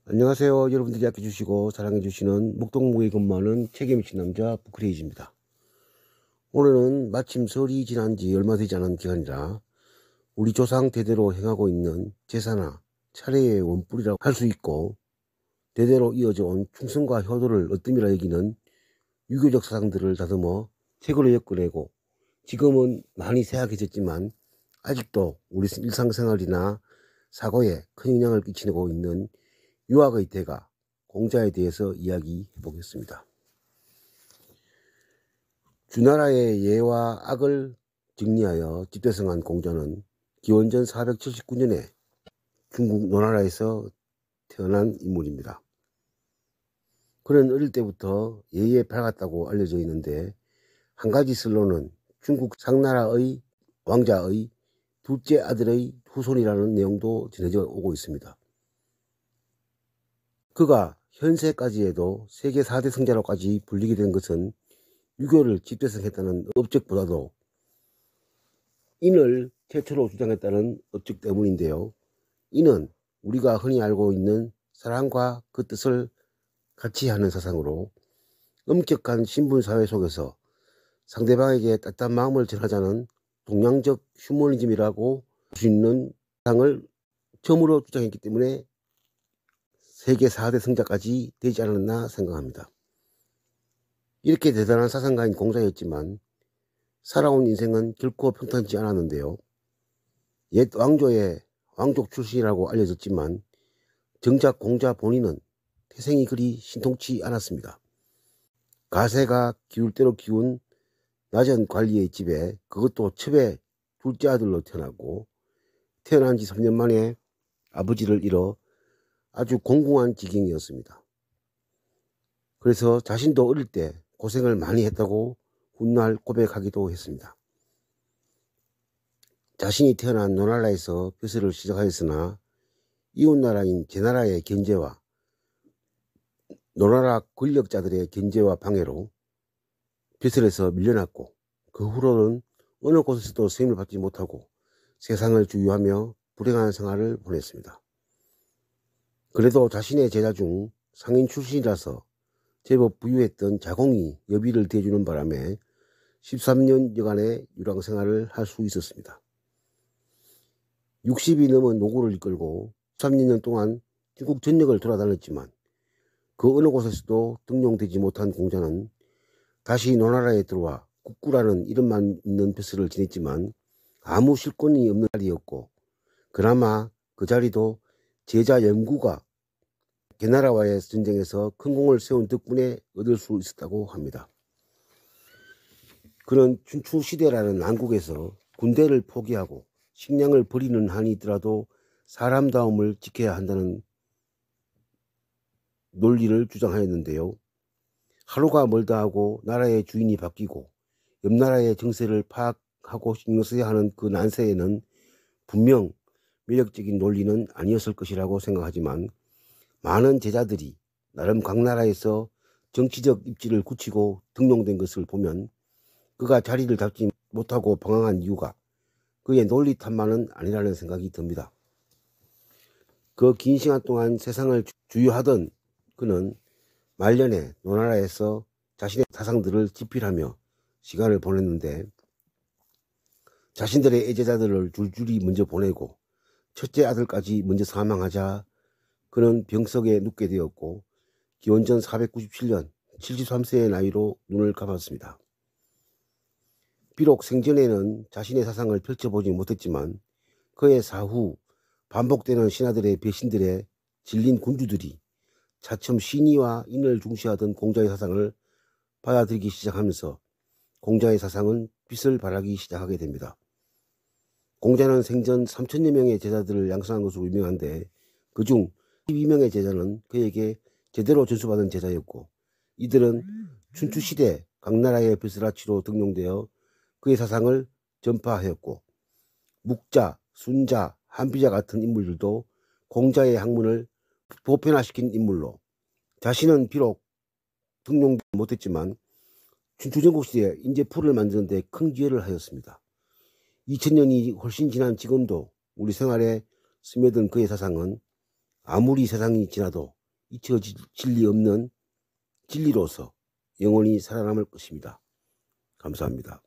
안녕하세요. 여러분들이 아껴주시고 사랑해주시는 목동무에 근무하는 책임있는 남자 부크레이지입니다. 오늘은 마침 설이 지난 지 얼마 되지 않은 기간이라 우리 조상 대대로 행하고 있는 제사나 차례의 원뿔이라고 할 수 있고, 대대로 이어져 온 충성과 효도를 으뜸이라 여기는 유교적 사상들을 다듬어 책으로 엮어내고, 지금은 많이 쇠약해졌지만 아직도 우리 일상생활이나 사고에 큰 영향을 끼치고 있는 유학의 대가 공자에 대해서 이야기해 보겠습니다. 주나라의 예와 악을 정리하여 집대성한 공자는 기원전 479년에 중국 노나라에서 태어난 인물입니다. 그는 어릴 때부터 예에 밝았다고 알려져 있는데, 한 가지 설로는 중국 상나라의 왕자의 둘째 아들의 후손이라는 내용도 전해져 오고 있습니다. 그가 현세까지에도 세계 4대 성자로까지 불리게 된 것은 유교를 집대성했다는 업적보다도 인을 최초로 주장했다는 업적 때문인데요. 인은 우리가 흔히 알고 있는 사랑과 그 뜻을 같이 하는 사상으로 엄격한 신분사회 속에서 상대방에게 따뜻한 마음을 전하자는 동양적 휴머니즘이라고 할 수 있는 사상을 처음으로 주장했기 때문에 세계 4대 성자까지 되지 않았나 생각합니다. 이렇게 대단한 사상가인 공자였지만 살아온 인생은 결코 평탄치 않았는데요. 옛 왕조의 왕족 출신이라고 알려졌지만 정작 공자 본인은 태생이 그리 신통치 않았습니다. 가세가 기울 대로 기운 낮은 관리의 집에, 그것도 첩의 둘째 아들로 태어나고, 태어난 지 3년 만에 아버지를 잃어 아주 공공한 지경이었습니다. 그래서 자신도 어릴 때 고생을 많이 했다고 훗날 고백하기도 했습니다. 자신이 태어난 노나라에서 벼슬을 시작하였으나 이웃나라인 제나라의 견제와 노나라 권력자들의 견제와 방해로 벼슬에서 밀려났고, 그 후로는 어느 곳에서도 세임을 받지 못하고 세상을 주유하며 불행한 생활을 보냈습니다. 그래도 자신의 제자 중 상인 출신이라서 제법 부유했던 자공이 여비를 대주는 바람에 13년여간의 유랑생활을 할 수 있었습니다. 60이 넘은 노고를 이끌고 13년 동안 중국 전역을 돌아다녔지만 그 어느 곳에서도 등용되지 못한 공자는 다시 노나라에 들어와 국구라는 이름만 있는 벼슬을 지냈지만 아무 실권이 없는 자리였고, 그나마 그 자리도 제자 염구가 개나라와의 전쟁에서 큰 공을 세운 덕분에 얻을 수 있었다고 합니다. 그는 춘추시대라는 난국에서 군대를 포기하고 식량을 버리는 한이 있더라도 사람다움을 지켜야 한다는 논리를 주장하였는데요. 하루가 멀다 하고 나라의 주인이 바뀌고 옆 나라의 정세를 파악하고 신경 써야 하는 그 난세에는 분명 매력적인 논리는 아니었을 것이라고 생각하지만, 많은 제자들이 나름 각 나라에서 정치적 입지를 굳히고 등용된 것을 보면 그가 자리를 잡지 못하고 방황한 이유가 그의 논리 탓만은 아니라는 생각이 듭니다. 그 긴 시간 동안 세상을 주유하던 그는 말년에 노나라에서 자신의 사상들을 집필하며 시간을 보냈는데, 자신들의 애제자들을 줄줄이 먼저 보내고 첫째 아들까지 먼저 사망하자 그는 병석에 눕게 되었고, 기원전 497년 73세의 나이로 눈을 감았습니다. 비록 생전에는 자신의 사상을 펼쳐보지 못했지만 그의 사후 반복되는 신하들의 배신들에 질린 군주들이 차츰 신의와 인을 중시하던 공자의 사상을 받아들이기 시작하면서 공자의 사상은 빛을 발하기 시작하게 됩니다. 공자는 생전 3천여 명의 제자들을 양성한 것으로 유명한데, 그중 12명의 제자는 그에게 제대로 전수받은 제자였고, 이들은 춘추시대 각 나라의 벼슬아치로 등용되어 그의 사상을 전파하였고, 묵자, 순자, 한비자 같은 인물들도 공자의 학문을 보편화시킨 인물로, 자신은 비록 등용되지 못했지만 춘추전국시대에 인재풀을 만드는 데 큰 기여를 하였습니다. 2000년이 훨씬 지난 지금도 우리 생활에 스며든 그의 사상은 아무리 세상이 지나도 잊혀질 리 없는 진리로서 영원히 살아남을 것입니다. 감사합니다.